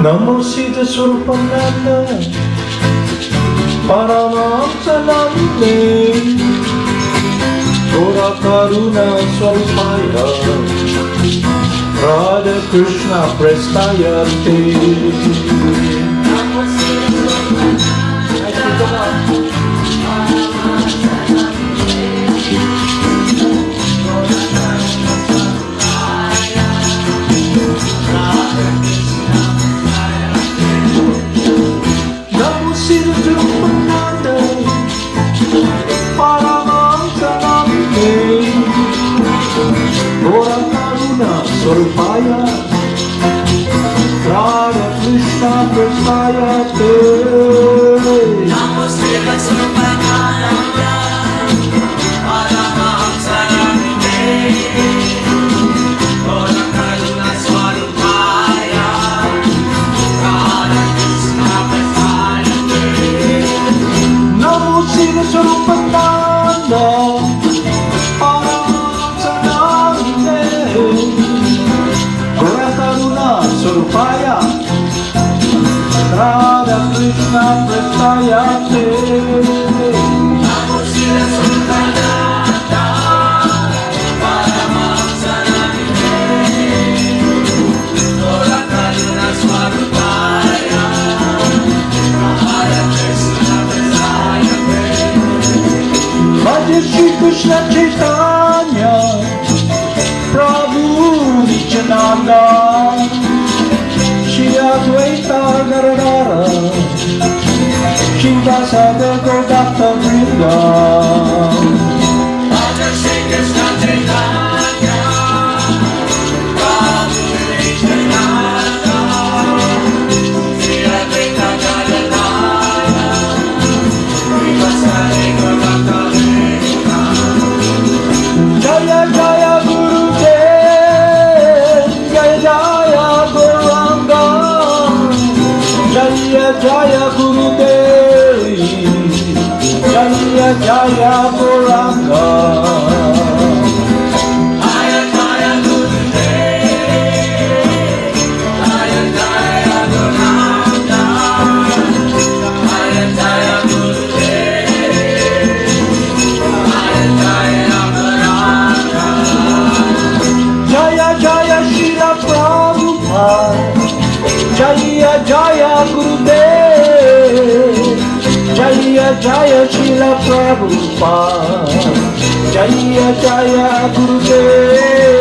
Namo Siddhaswarupananda, Paramahamsa Gora Karuna Swarupaya, Radha Krishna Prestayate. Namo Siddhaswarupananda, Paramahamsa Gora Karuna Swarupaya, Radha Krishna Prestayate. Namo Siddhaswarupananda, Paramahamsa Gora Karuna Swarupaya, Radha Krishna Prestayate. Namo Siddhaswarupananda, Paramahamsa Gora Karuna Swarupaya, Radha Krishna Prestayate. Namo Siddhaswarupananda, Paramahamsa Gora Karuna Swarupaya, Radha Krishna Prestayate. Bhaja Shri Krishna Chaitanya, Prabhu Nityananda, Shri Advaita Gadadhara, Shivasada Gaudata Vrinda. Bhaja Shri Krishna Chaitanya, Prabhu Nityananda, Shri Advaita Gadadhara, Shivasada Gaudata Vrinda. Jaya Jaya Gurudev, Jaya Jaya Gauranga, Jaya Jaya Gurudev, Jaya Jaya Gauranga. Jaya Jaya Gurudev, Jaya Jaya Gauranga, Jaya Jaya Gurudev, Jaya Jaya Gauranga. Jaya Jaya Srila Prabhupada, Jaya Jaya Gurudev, Jaya Jaya Srila Prabhupada, Jaya Jaya Gurudev.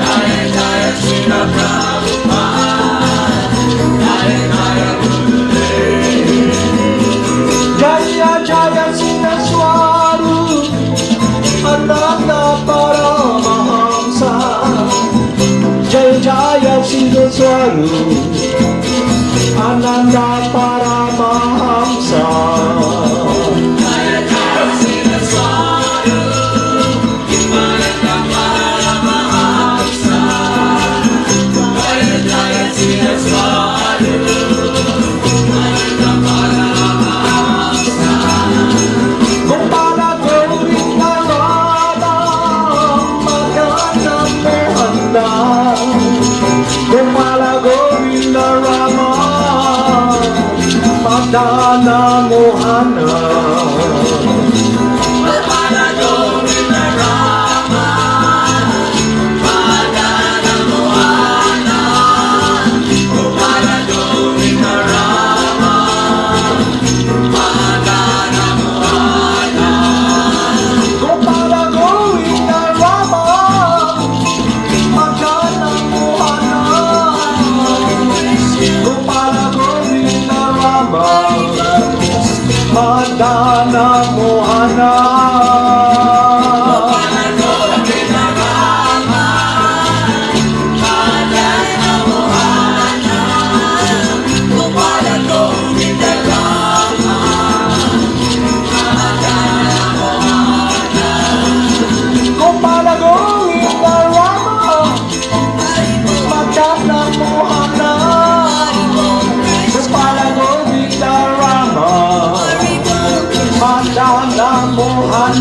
Jaya Jaya Srila Prabhupada, Jaya Jaya Siddhaswarupananda Paramahamsa, Jaya Jaya Siddhaswarupananda Paramahamsa. Jaya Jaya Siddhaswarupananda Paramahamsa, Jaya Jaya Siddhaswarupananda Paramahamsa. Gopala Govinda Radha Madana Mohana, Gopala Govinda Rama Madana Mohana. Gopala Govinda Rama Madana Mohana, Gopala Govinda Rama Madana Mohana. Gopala Govinda Rama Madana Mohana, Gopala Govinda Rama Madana Mohana. Gopala Govinda Rama Madana Mohana, Gopala Govinda Rama Madana Mohana.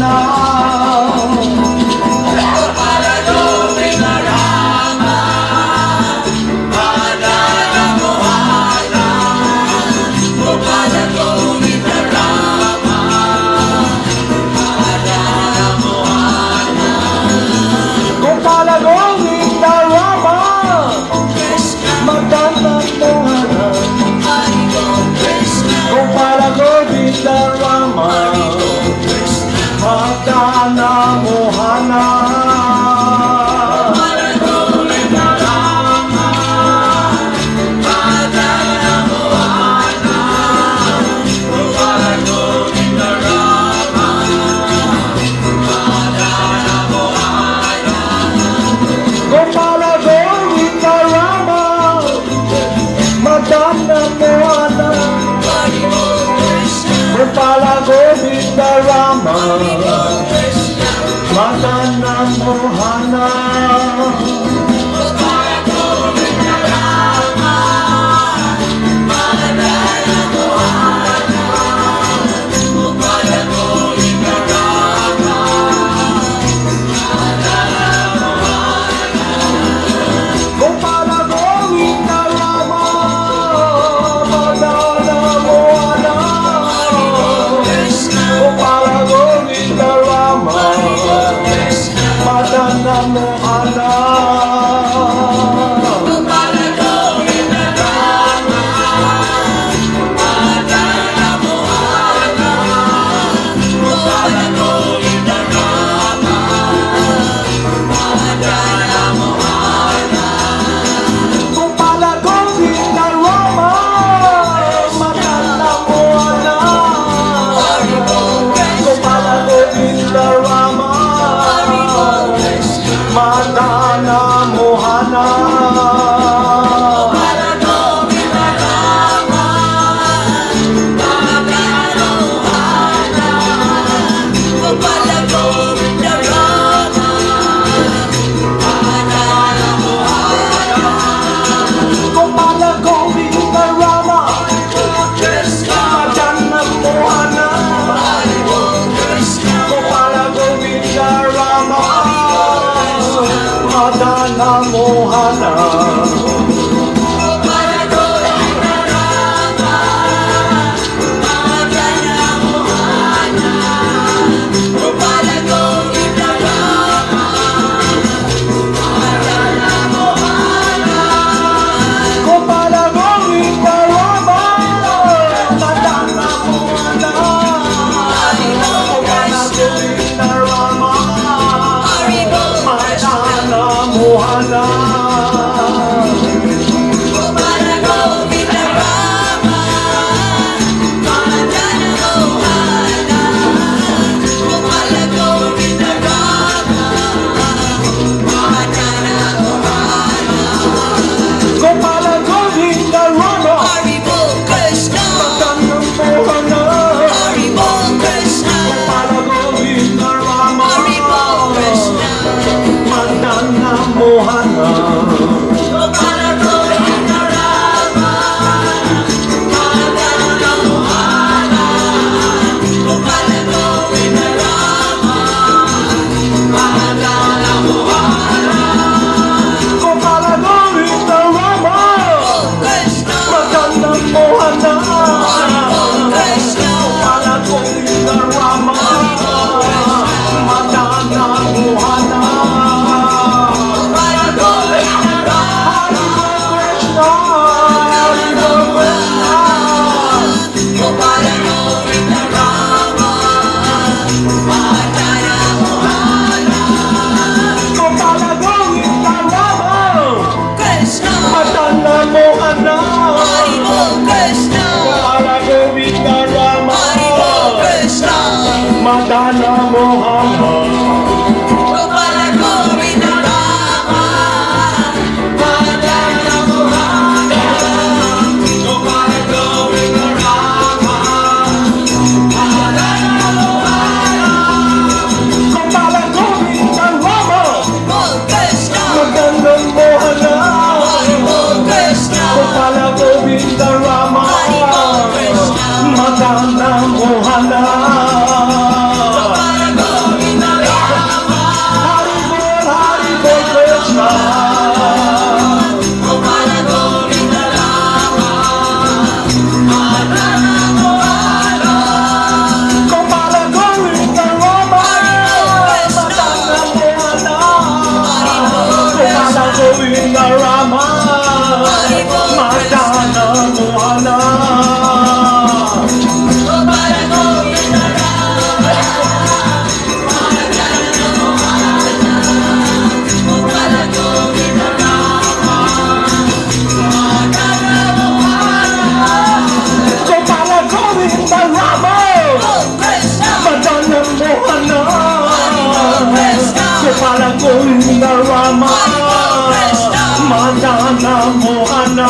Mohana.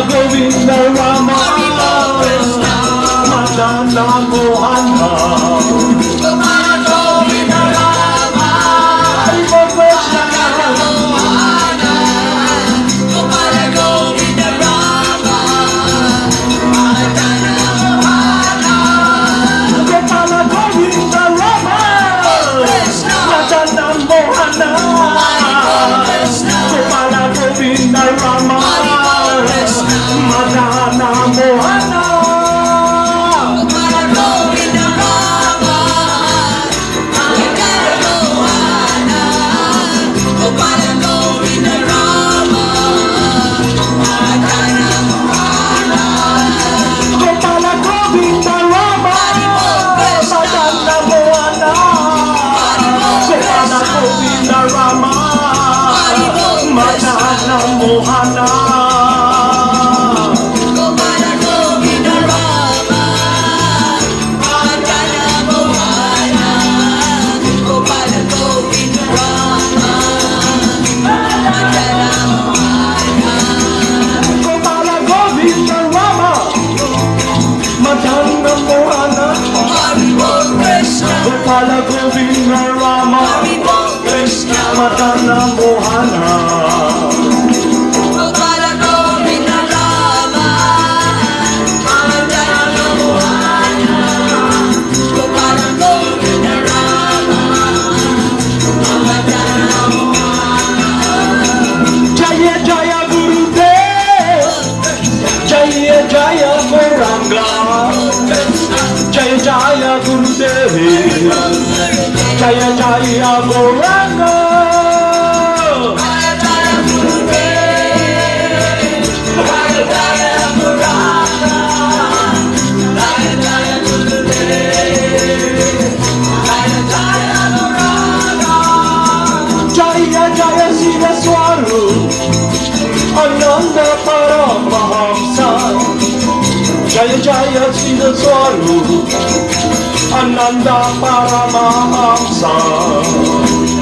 Govinda Rama, Madana Mohana, Gopala Govinda Rama, Haribo Krishna, Mohana, Gopala Govinda Rama, Madana Mohana, Gopala Govinda Rama, Madana Mohana, Gopala Govinda Rama. Madana Mohana, Gopala Govinda Rama, Madana Mohana, Gopala Govinda Rama, Madana Mohana, Gopala Govinda Rama, Madana Mohana, Gopala Govinda Rama, Madana Mohana. Gopala Govinda Rama, Krishna Madana Mohana. Gopala Govinda Rama, Madana Mohana. Gopala Govinda Rama, Madana Mohana. Jaya Jaya Gurudev, Jaya Jaya Gauranga. Jaya Jaya Gurudev, Jaya Jaya Gauranga. Jaya Jaya Gurudev, Jaya Jaya Gauranga. Jaya Jaya Gurudev, Jaya Jaya Gauranga. Jaya Jaya Siddhaswarupananda Paramahamsa. Jaya Jaya Siddhaswarupananda Paramahamsa.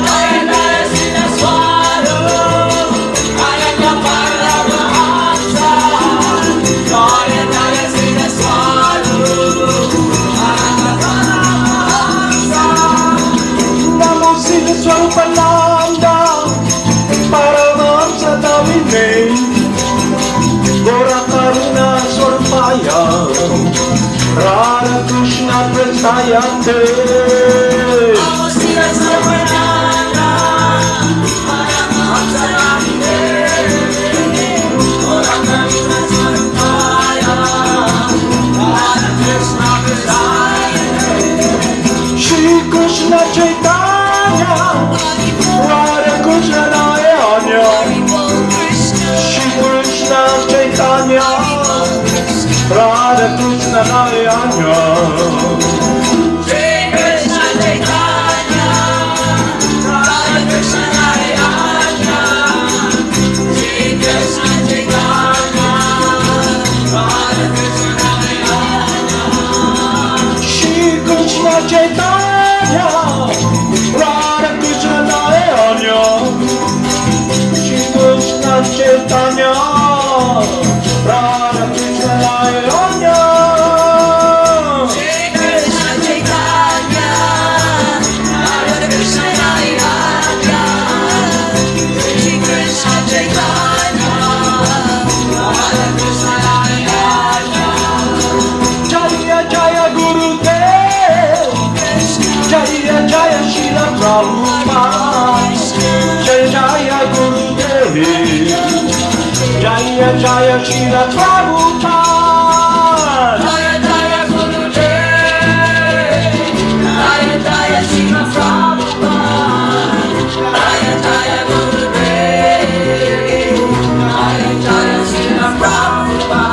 Jaya Jaya Siddhaswarupananda Paramahamsa. Jaya Jaya Siddhaswarupananda Paramahamsa. Namo Siddhaswarupananda Paramahamsa Tavine. Gora Karuna Swarpaya, Radha Krishna Prasayante. Namo Siddhaswarupananda Paramahamsa Tavine. Gora Karuna Swarpaya, Radha Krishna Prasayante. Shri Krishna Chaitanya, Radha Krishna Nayanya. Shri Krishna Chaitanya, Radha Krishna Nayanya. Shri Krishna Chaitanya, Radha Krishna Nayanya. Shri Krishna Chaitanya, Radha Krishna Nayanya. Shri Krishna Chaitanya, Radha Krishna Nayanya. Krishna Chaitanya, Radha Krishna Nayanya. Shri Krishna Chaitanya, Radha Krishna Nayanya. Shri Krishna Chaitanya, Radha Krishna Nayanya. Jaya Jaya Gurudev, Jaya Jaya Srila Prabhupada. Jaya Jaya Gurudev, Jaya Jaya Srila Prabhupada. Jaya Jaya Gurudev, Jaya Jaya Srila Prabhupada. Jaya Jaya Gurudev, Jaya Jaya Srila Prabhupada.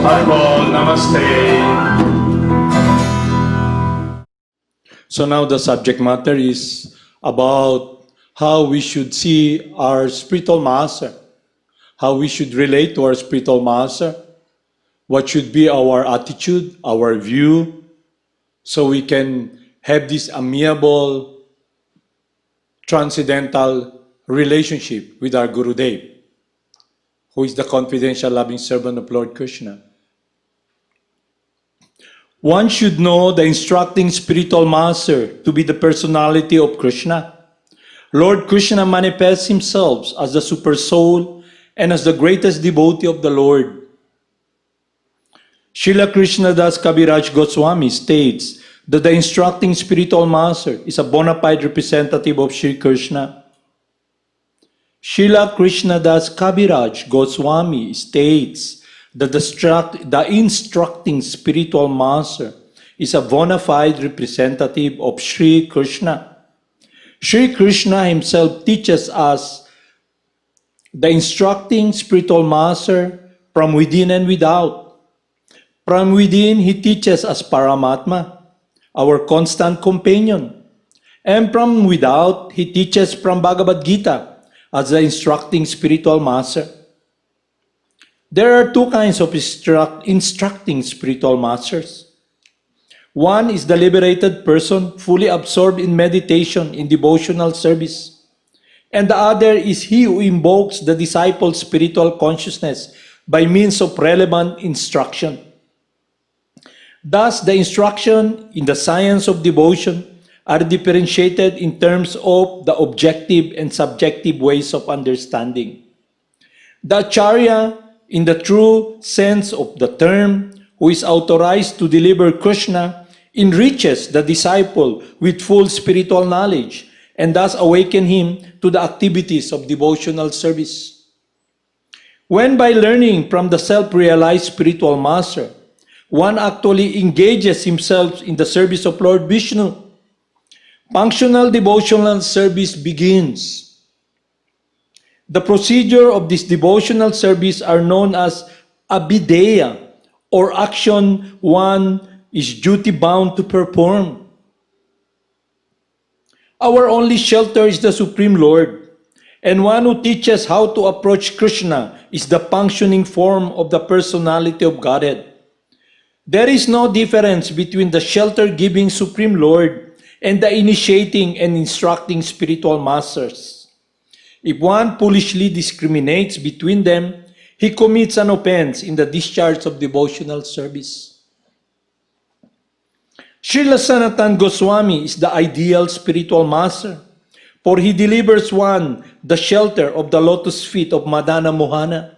Haribo, Namaste. So now the subject matter is about how we should see our spiritual master, how we should relate to our spiritual master, what should be our attitude, our view, so we can have this amiable, transcendental relationship with our Gurudev, who is the confidential loving servant of Lord Krishna. One should know the instructing spiritual master to be the personality of Krishna. Lord Krishna manifests himself as the super soul and as the greatest devotee of the Lord. Srila Krishnadas Kaviraj Goswami states that the instructing spiritual master is a bona fide representative of Sri Krishna. Srila Krishnadas Kaviraj Goswami states that the instructing spiritual master is a bona fide representative of Sri Krishna. Sri Krishna himself teaches us the instructing spiritual master from within and without. From within, he teaches us Paramatma, our constant companion. And from without, he teaches from Bhagavad Gita as the instructing spiritual master. There are two kinds of instructing spiritual masters. One is the liberated person, fully absorbed in meditation in devotional service. And the other is he who invokes the disciple's spiritual consciousness by means of relevant instruction. Thus, the instruction in the science of devotion are differentiated in terms of the objective and subjective ways of understanding. The Acharya, in the true sense of the term, who is authorized to deliver Krishna, enriches the disciple with full spiritual knowledge and thus awaken him to the activities of devotional service. When by learning from the self-realized spiritual master, one actually engages himself in the service of Lord Vishnu, functional devotional service begins. The procedure of this devotional service are known as abhideya, or action one is duty-bound to perform. Our only shelter is the Supreme Lord, and one who teaches how to approach Krishna is the functioning form of the personality of Godhead. There is no difference between the shelter-giving Supreme Lord and the initiating and instructing spiritual masters. If one foolishly discriminates between them, he commits an offense in the discharge of devotional service. Srila Sanatana Goswami is the ideal spiritual master, for he delivers one the shelter of the lotus feet of Madana Mohana.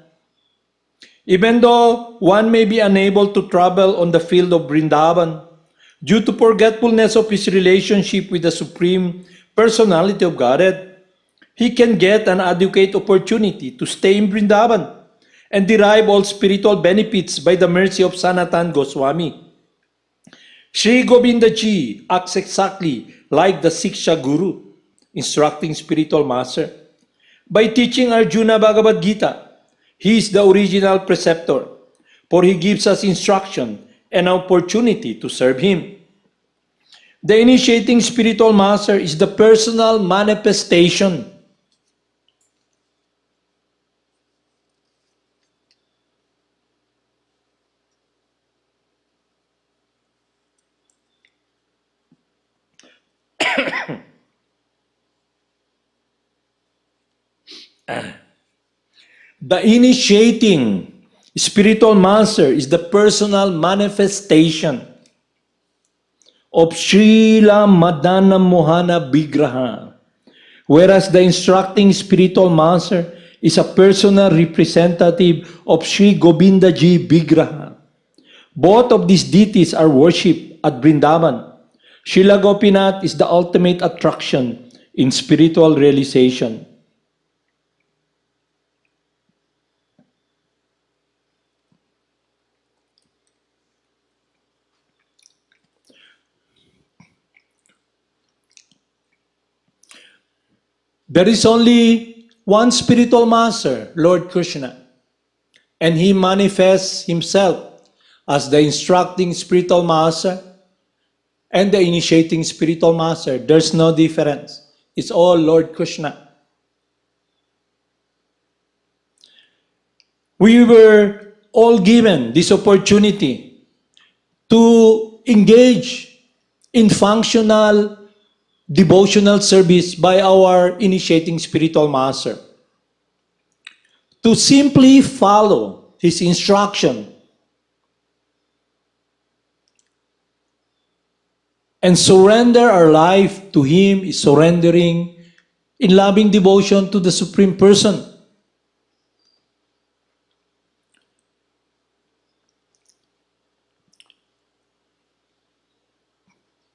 Even though one may be unable to travel on the field of Vrindavan due to forgetfulness of his relationship with the Supreme Personality of Godhead, he can get an adequate opportunity to stay in Vrindavan and derive all spiritual benefits by the mercy of Sanatana Goswami. Sri Govindaji acts exactly like the Siksha Guru, instructing spiritual master. By teaching Arjuna Bhagavad Gita, he is the original preceptor, for he gives us instruction and opportunity to serve him. The initiating spiritual master is the personal manifestation. The initiating spiritual master is the personal manifestation of Srila Madana Mohana Vigraha, whereas the instructing spiritual master is a personal representative of Sri Govindaji Vigraha. Both of these deities are worshipped at Vrindavan. Srila Gopinath is the ultimate attraction in spiritual realization. There is only one spiritual master, Lord Krishna, and he manifests himself as the instructing spiritual master and the initiating spiritual master. There's no difference. It's all Lord Krishna. We were all given this opportunity to engage in functional devotional service by our initiating spiritual master. To simply follow his instruction and surrender our life to him is surrendering in loving devotion to the Supreme Person.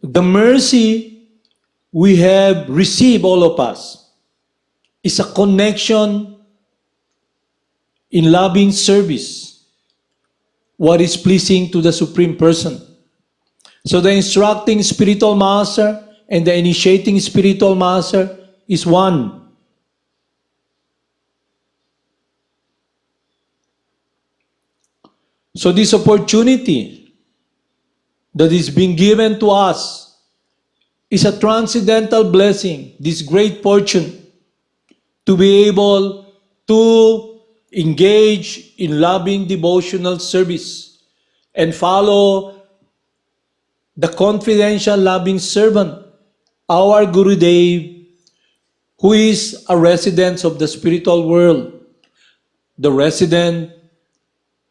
The mercy we have received, all of us, is a connection in loving service, what is pleasing to the Supreme Person. So the instructing spiritual master and the initiating spiritual master is one. So this opportunity that is being given to us is a transcendental blessing, this great fortune to be able to engage in loving devotional service and follow the confidential loving servant, our Gurudev, who is a resident of the spiritual world.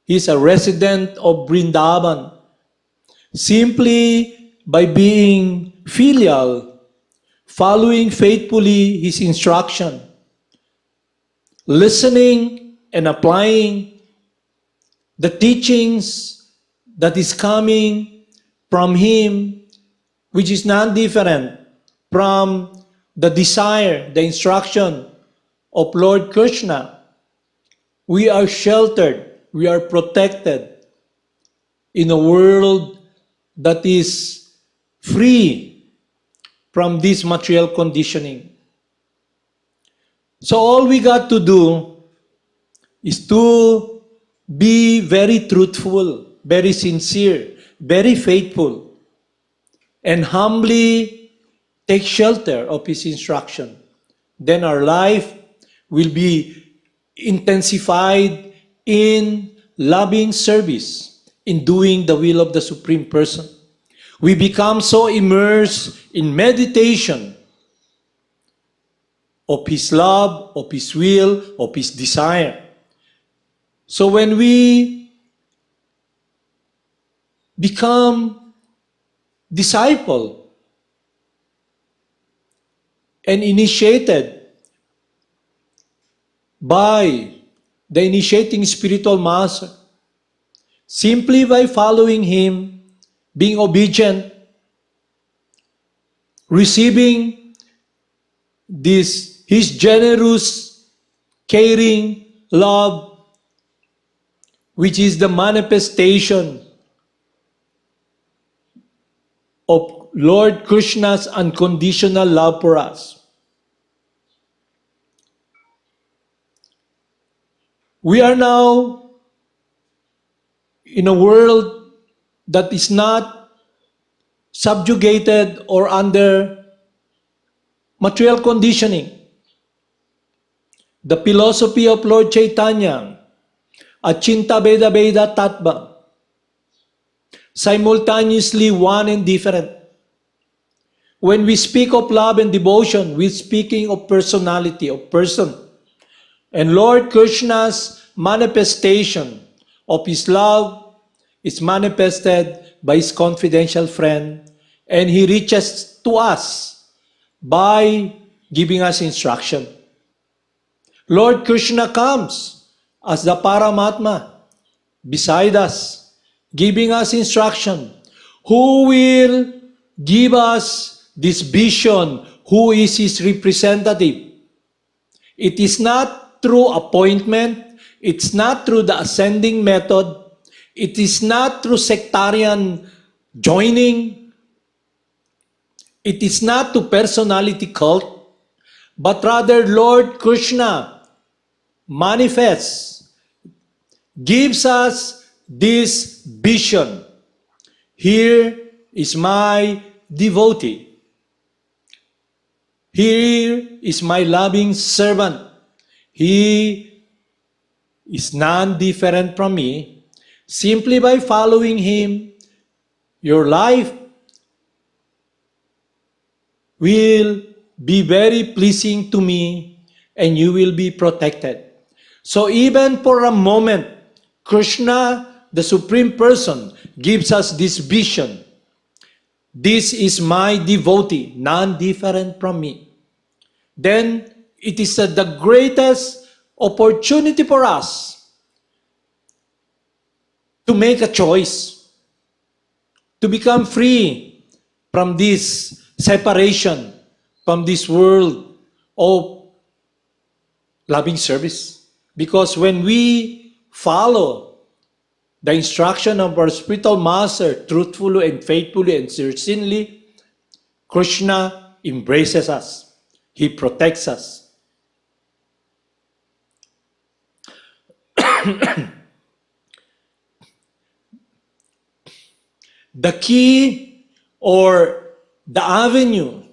He's a resident of Vrindavan. Simply by being filial, following faithfully his instruction, listening and applying the teachings that is coming from him, which is not different from the desire, the instruction of Lord Krishna. We are sheltered, we are protected in a world that is free from this material conditioning. So all we got to do is to be very truthful, very sincere, very faithful, and humbly take shelter of his instruction. Then our life will be intensified in loving service, in doing the will of the Supreme Person. We become so immersed in meditation of his love, of his will, of his desire. So when we become disciple and initiated by the initiating spiritual master, simply by following him, being obedient, receiving his generous, caring love, which is the manifestation of Lord Krishna's unconditional love for us. We are now in a world that is not subjugated or under material conditioning. The philosophy of Lord Chaitanya, Achinta Veda Veda Tattva, simultaneously one and different. When we speak of love and devotion, we're speaking of personality, of person. And Lord Krishna's manifestation of his love is manifested by his confidential friend, and he reaches to us by giving us instruction. Lord Krishna comes as the Paramatma beside us, giving us instruction. Who will give us this vision? Who is his representative? It is not through appointment. It's not through the ascending method. It is not through sectarian joining. It is not to personality cult, but rather Lord Krishna manifests, gives us this vision. Here is my devotee. Here is my loving servant. He is non-different from me. Simply by following him, your life will be very pleasing to me and you will be protected. So even for a moment, Krishna, the Supreme Person, gives us this vision. This is my devotee, non-different from me. Then it is the greatest opportunity for us to make a choice, to become free from this separation, from this world of loving service. Because when we follow the instruction of our spiritual master truthfully and faithfully and sincerely, Krishna embraces us. He protects us. The key or the avenue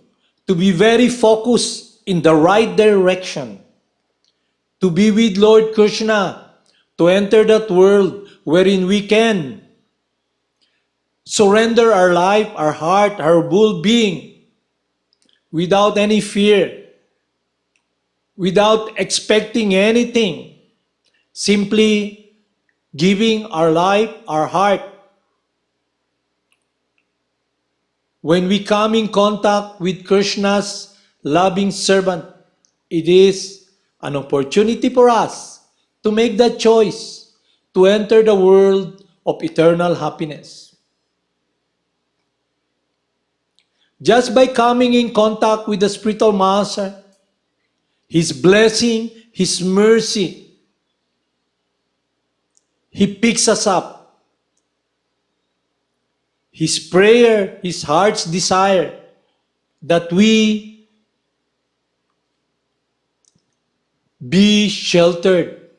to be very focused in the right direction, to be with Lord Krishna, to enter that world wherein we can surrender our life, our heart, our whole being without any fear, without expecting anything, simply giving our life, our heart. When we come in contact with Krishna's loving servant, it is an opportunity for us to make that choice, to enter the world of eternal happiness. Just by coming in contact with the spiritual master, his blessing, his mercy, he picks us up. His prayer, his heart's desire that we be sheltered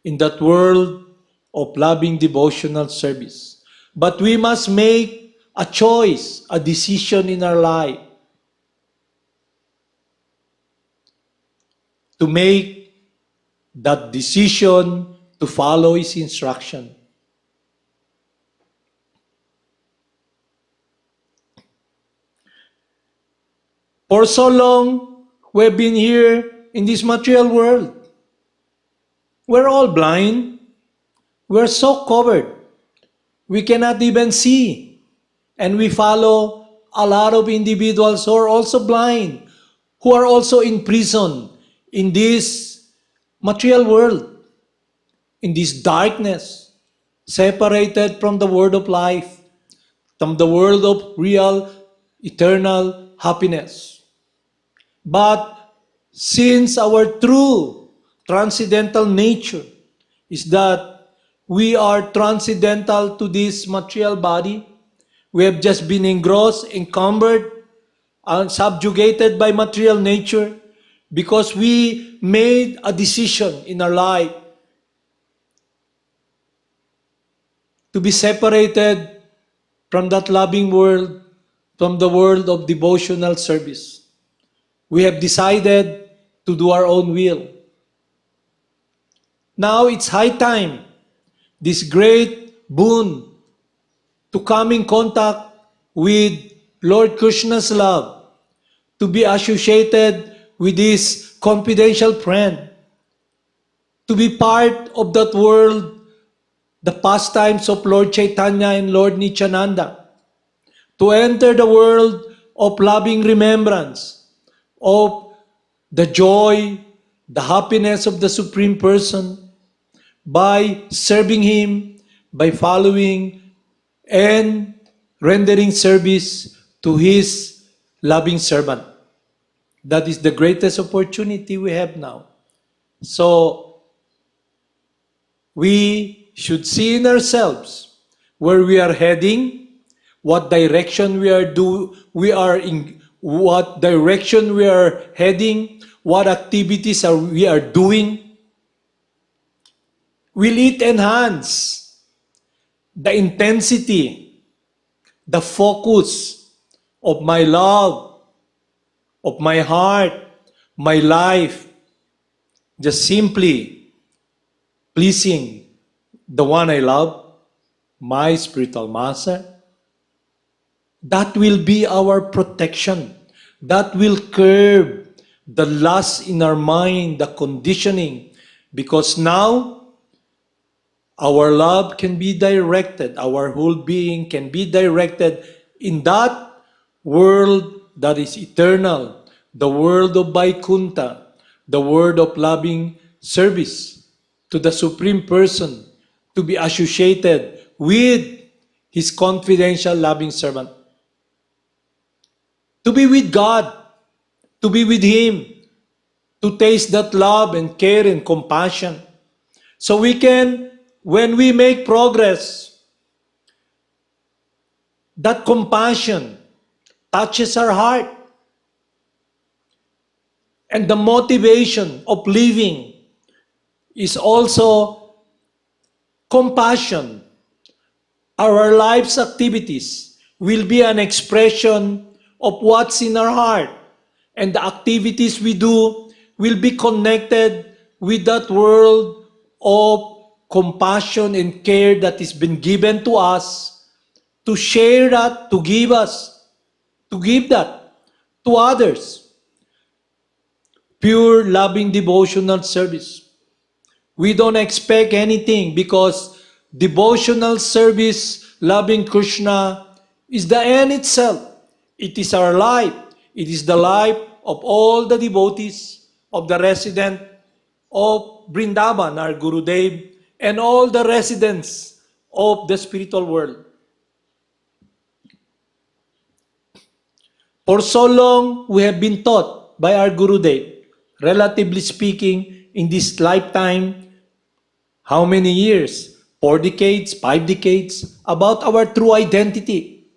in that world of loving devotional service. But we must make a choice, a decision in our life to make that decision to follow his instruction. For so long, we've been here in this material world. We're all blind. We're so covered. We cannot even see. And we follow a lot of individuals who are also blind, who are also in prison in this material world, in this darkness, separated from the world of life, from the world of real, eternal happiness. But since our true transcendental nature is that we are transcendental to this material body, we have just been engrossed, encumbered, and subjugated by material nature because we made a decision in our life to be separated from that loving world, from the world of devotional service. We have decided to do our own will. Now it's high time, this great boon, to come in contact with Lord Krishna's love, to be associated with his confidential friend, to be part of that world, the pastimes of Lord Chaitanya and Lord Nityananda, to enter the world of loving remembrance, of the joy, the happiness of the Supreme Person, by serving him, by following and rendering service to his loving servant. That is the greatest opportunity we have now. So we should see in ourselves where we are heading, what direction what direction we are heading, what activities we are doing. Will it enhance the intensity, the focus, of my love, of my heart, my life, just simply pleasing the one I love, my spiritual master, that will be our protection. That will curb the lust in our mind, the conditioning, because now our love can be directed, our whole being can be directed in that world that is eternal, the world of Vaikuntha, the world of loving service to the Supreme Person, to be associated with His confidential loving servant, to be with God, to be with Him, to taste that love and care and compassion. So we can, when we make progress, that compassion touches our heart. And the motivation of living is also compassion. Our life's activities will be an expression of what's in our heart. And the activities we do will be connected with that world of compassion and care that has been given to us, to share that, to give us, to give that to others. Pure, loving, devotional service. We don't expect anything because devotional service, loving Krishna, is the end itself. It is our life. It is the life of all the devotees, of the resident of Vrindavan, our Gurudev, and all the residents of the spiritual world. For so long, we have been taught by our Gurudev, relatively speaking, in this lifetime, how many years? 4 decades, 5 decades, about our true identity,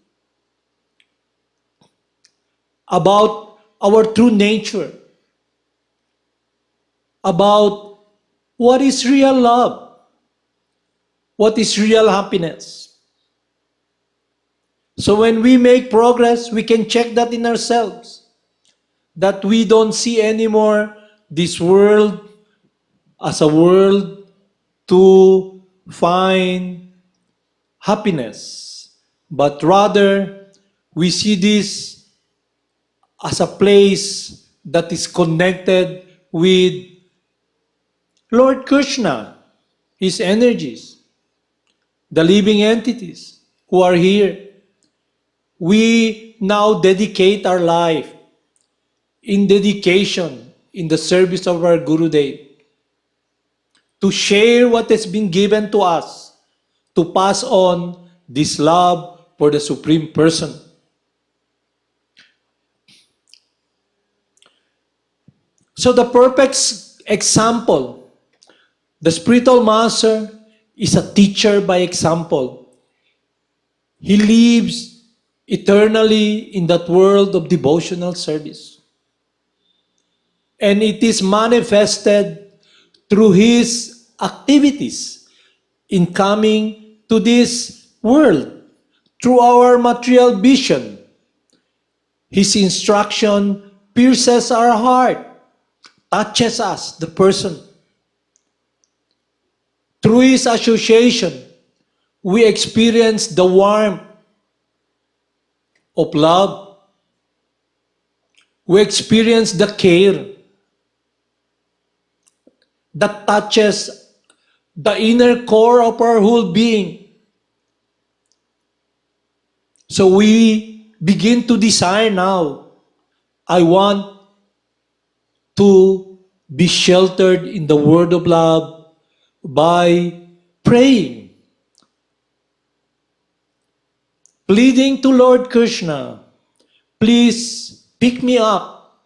about our true nature, about what is real love, what is real happiness. So when we make progress, we can check that in ourselves, that we don't see anymore this world as a world to find happiness, but rather we see this as a place that is connected with Lord Krishna, His energies, the living entities who are here. We now dedicate our life in dedication, in the service of our Gurudev, to share what has been given to us, to pass on this love for the Supreme Person. So the perfect example, the spiritual master is a teacher by example. He lives eternally in that world of devotional service. And it is manifested through his activities in coming to this world, through our material vision. His instruction pierces our heart, touches us, the person. Through his association, we experience the warmth of love. We experience the care that touches the inner core of our whole being. So we begin to desire now, I want to be sheltered in the word of love by praying, pleading to Lord Krishna, please pick me up,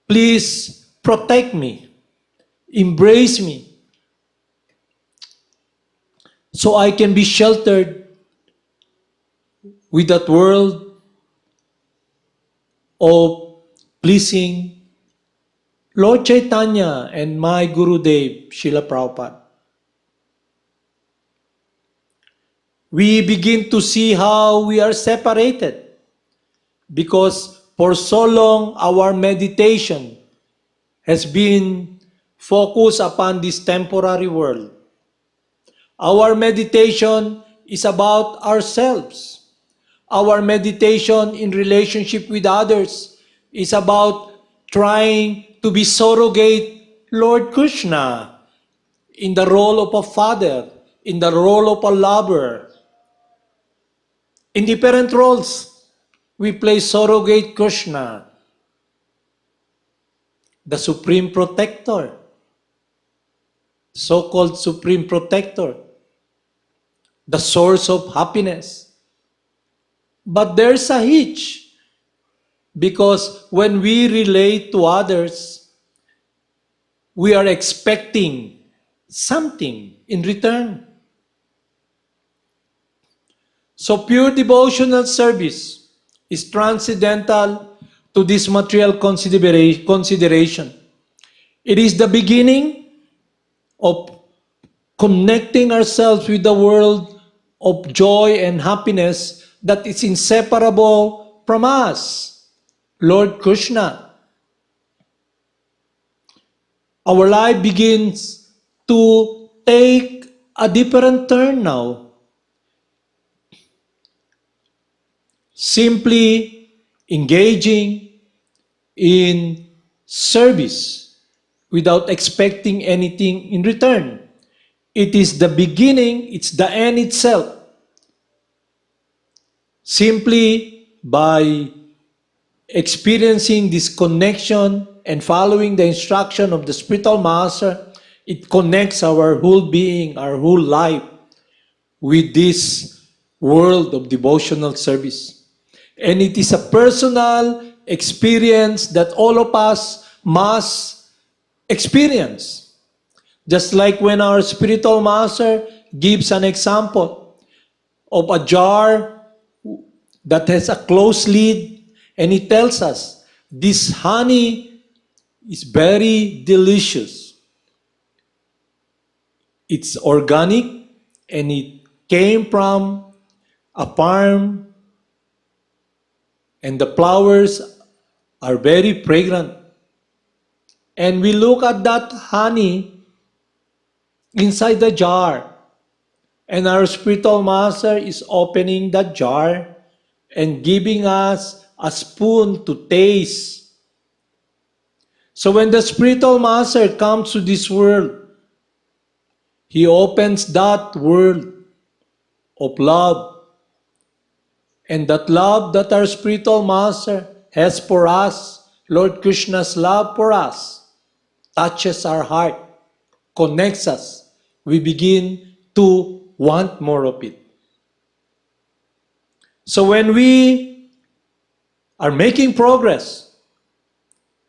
please protect me, embrace me, so I can be sheltered with that world of pleasing Lord Chaitanya and my Gurudev, Srila Prabhupada. we begin to see how we are separated because for so long our meditation has been focused upon this temporary world. Our meditation is about ourselves. Our meditation in relationship with others is about trying to be surrogate Lord Krishna in the role of a father, in the role of a lover. In different roles, we play surrogate Krishna, the supreme protector, so-called supreme protector, the source of happiness. But there's a hitch because when we relate to others, we are expecting something in return. So pure devotional service is transcendental to this material consideration. It is the beginning of connecting ourselves with the world of joy and happiness that is inseparable from us, Lord Krishna. Our life begins to take a different turn now. Simply engaging in service without expecting anything in return. It is the beginning, it's the end itself. Simply by experiencing this connection and following the instruction of the spiritual master, it connects our whole being, our whole life with this world of devotional service. And it is a personal experience that all of us must experience. Just like when our spiritual master gives an example of a jar that has a closed lid, and he tells us, this honey is very delicious. It's organic and it came from a farm and the flowers are very fragrant. And we look at that honey inside the jar, and our spiritual master is opening that jar and giving us a spoon to taste. So when the spiritual master comes to this world, he opens that world of love. And that love that our spiritual master has for us, Lord Krishna's love for us, touches our heart, connects us. We begin to want more of it. So when we are making progress,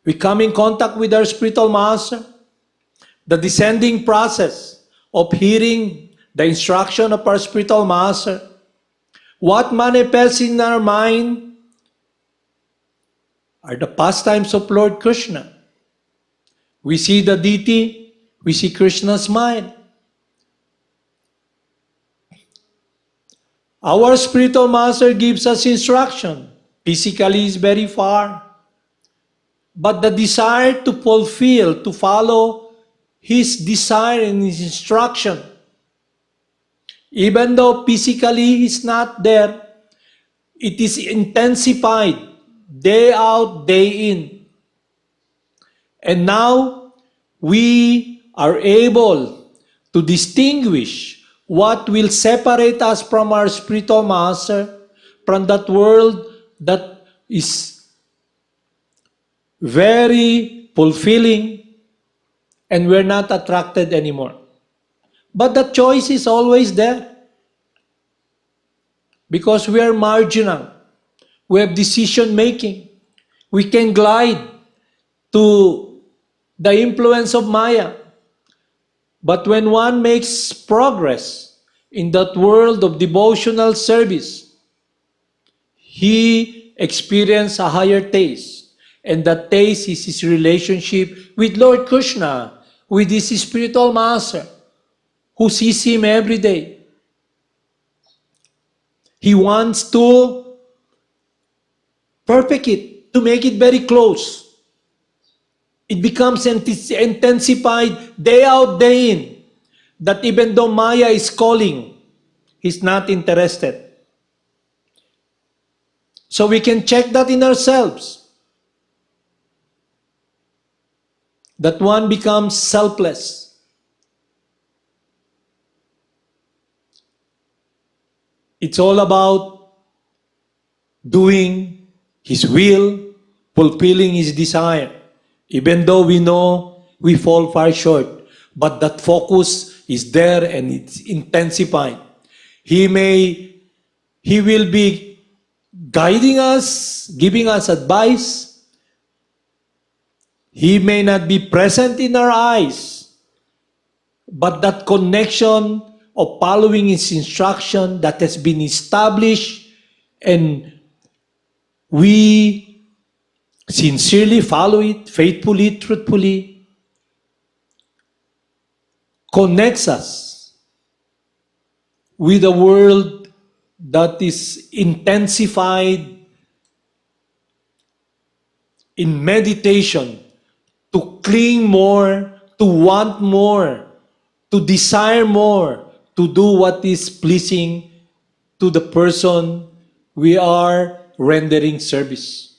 we come in contact with our spiritual master, the descending process of hearing the instruction of our spiritual master, what manifests in our mind are the pastimes of Lord Krishna. We see the deity, we see Krishna's smile. Our spiritual master gives us instruction. Physically is very far. But the desire to fulfill, to follow his desire and his instruction, even though physically he's not there, it is intensified day out, day in. And now we are able to distinguish what will separate us from our spiritual master, from that world that is very fulfilling and we're not attracted anymore. But the choice is always there because we are marginal. We have decision making. We can glide to the influence of Maya. But when one makes progress in that world of devotional service, he experiences a higher taste. And that taste is his relationship with Lord Krishna, with his spiritual master, who sees him every day. He wants to perfect it, to make it very close. It becomes intensified day out, day in. That even though Maya is calling, he's not interested. So we can check that in ourselves. That one becomes selfless. It's all about doing His will, fulfilling His desire. Even though we know we fall far short, but that focus is there and it's intensified. He will be guiding us, giving us advice. He may not be present in our eyes, but that connection of following His instruction that has been established and we sincerely follow it, faithfully, truthfully, connects us with a world that is intensified in meditation, to cling more, to want more, to desire more, to do what is pleasing to the person we are rendering service.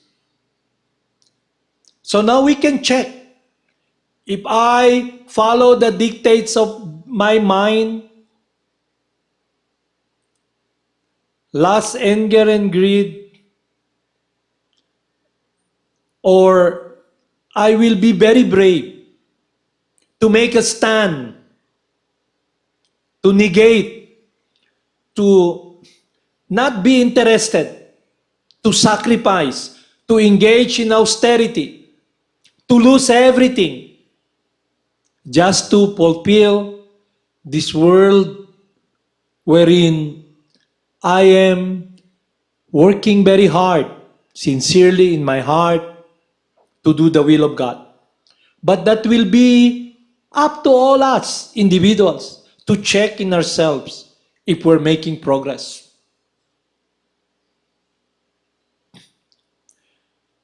So now we can check. If I follow the dictates of my mind, lust, anger, and greed, or I will be very brave to make a stand, to negate, to not be interested, to sacrifice, to engage in austerity, to lose everything, just to fulfill this world wherein I am working very hard, sincerely in my heart, to do the will of God. But that will be up to all us individuals to check in ourselves if we're making progress.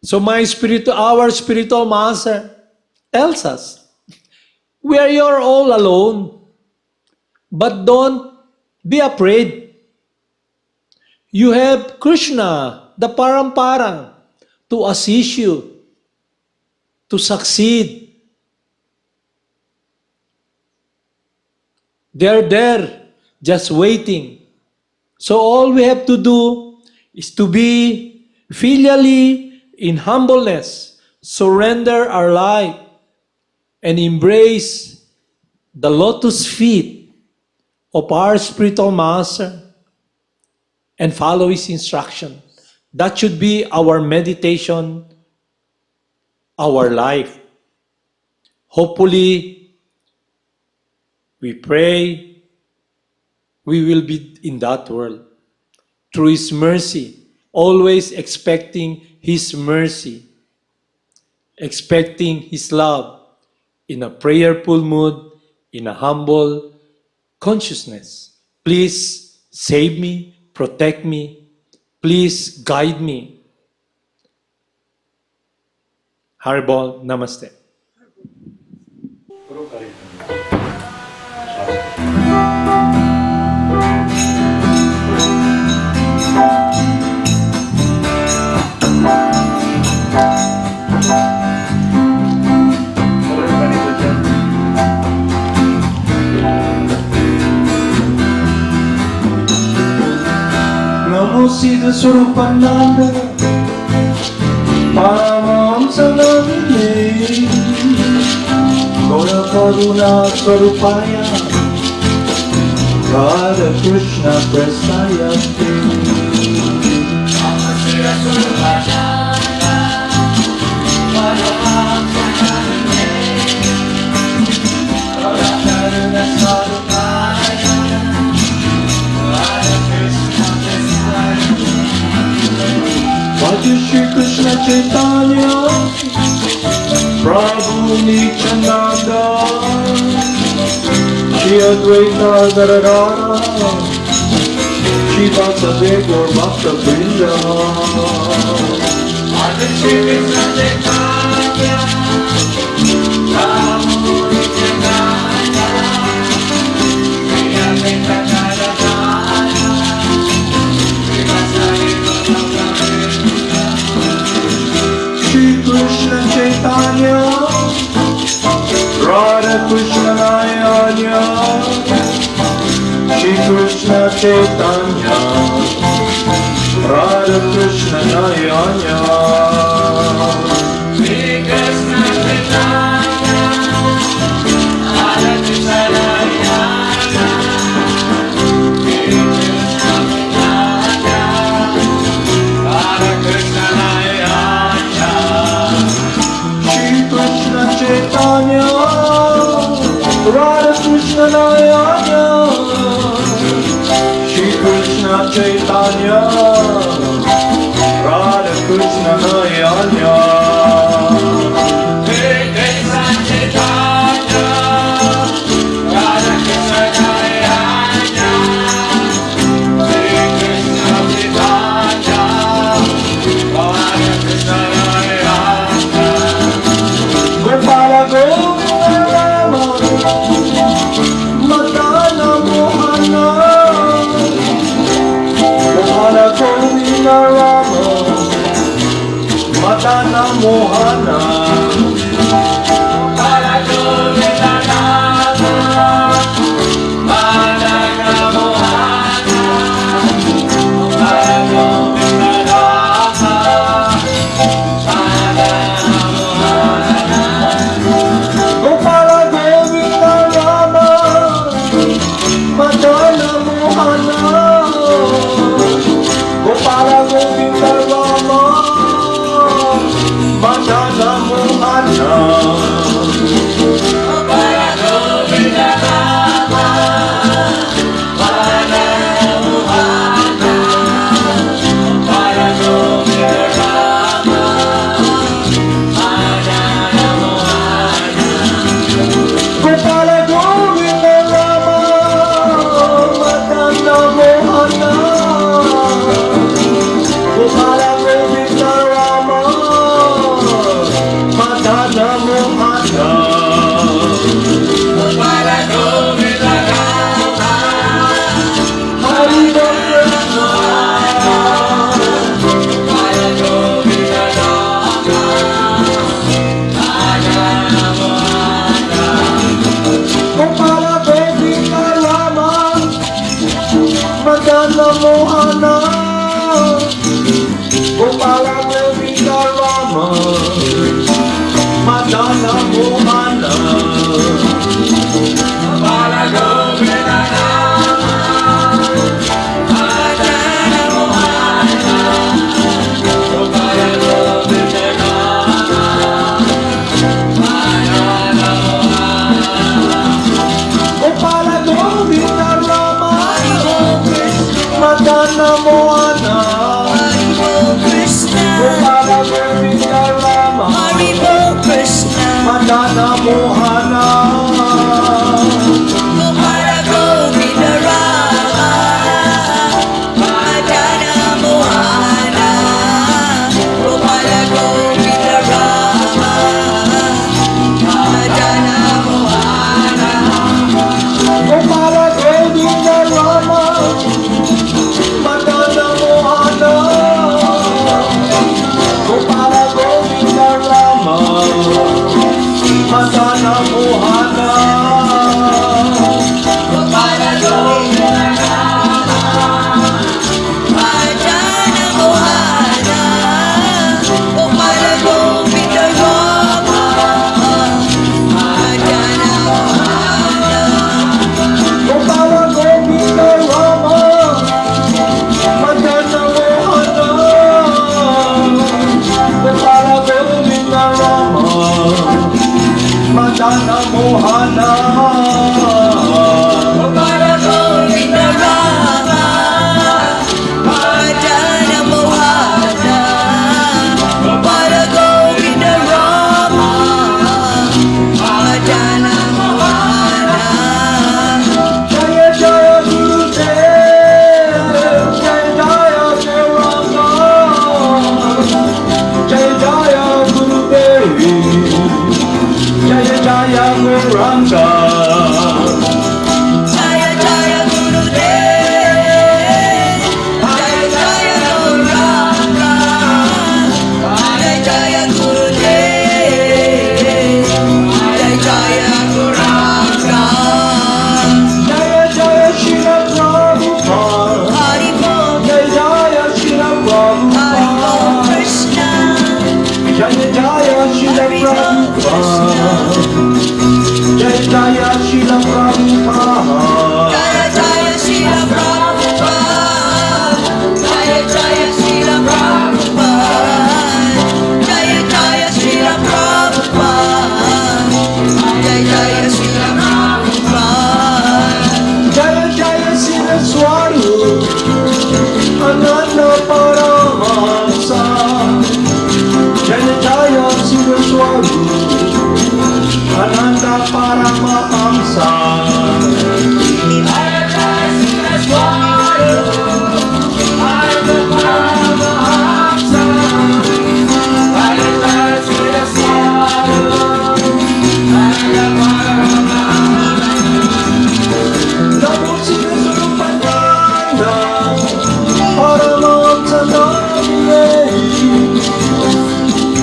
So our spiritual master tells us, we are your all alone, but don't be afraid. You have Krishna, the Parampara, to assist you, to succeed. They're there, just waiting. So all we have to do is to be filially in humbleness, surrender our life, and embrace the lotus feet of our spiritual master and follow his instruction. That should be our meditation, our life. Hopefully, we pray we will be in that world through his mercy, always expecting his mercy, expecting his love in a prayerful mood, in a humble consciousness. Please save me, protect me, please guide me. Haribol, Namaste. Namo Siddhaswarupananda, Paramahamsa Namine, Gora Karuna Swarupaya, Radha Krishna Prasaya Te. Namo Siddhaswarupananda, Paramahamsa Namine, Gora Karuna Swarupaya, Radha Krishna Prasaya Te. Bhaja Shri Krishna Chaitanya, Prabhu Nityananda, Shri Advaita Gadadara, Shiva Sade Gaur Bhakta Vrinda. Shri Krishna Chaitanya, Prabhu Nityananda, Shri Advaita Gadadhara, Srivasadi Gaurabhakta. Shri Krishna Chaitanya, Radha Krishna Nayanya, Shri Krishna Chaitanya, Radha Krishna Nayanya. Shri Krishna Chaitanya, Radha Krishna Nayana, Shri Krishna Chaitanya, Radha Krishna Nayana. Shri Krishna Chaitanya, Radha Krishna Nayana, Shri Krishna Chaitanya, Radha Krishna Nayana. Shri Krishna Chaitanya, Radha Krishna Nayana, Shri Krishna Chaitanya, Radha Krishna Nayana. Gopala Govinda Rama, Madana Mohana. Gopala Govinda Rama, Madana Mohana. Para Govinda Rama, Madana Mohana. Para Govinda Rama, Madana Mohana. Gopala Govinda Rama, Madana Mohana. Gopala Govinda Rama, Madana Mohana. Para Govinda Rama, Madana Mohana. Para Govinda Rama, Madana Mohana. Gopala Govinda Rama, Madana Mohana. Gopala Govinda Rama, Madana Mohana.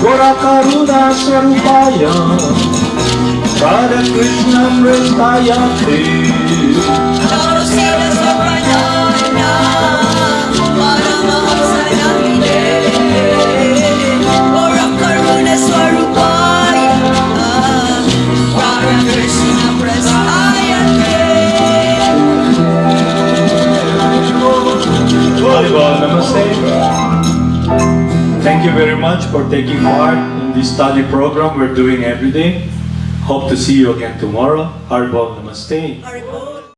Gora Karuna Sarupaya Radha Krishna Prestaya Siddhaswarupananda, Paramahamsa Namine, Karuna Swarupaya, Radha Krishna Prasayate. Bhagavan, namaste. Thank you very much for taking part in this study program we're doing every day. Hope to see you again tomorrow. Bhagavan, namaste. Haribo.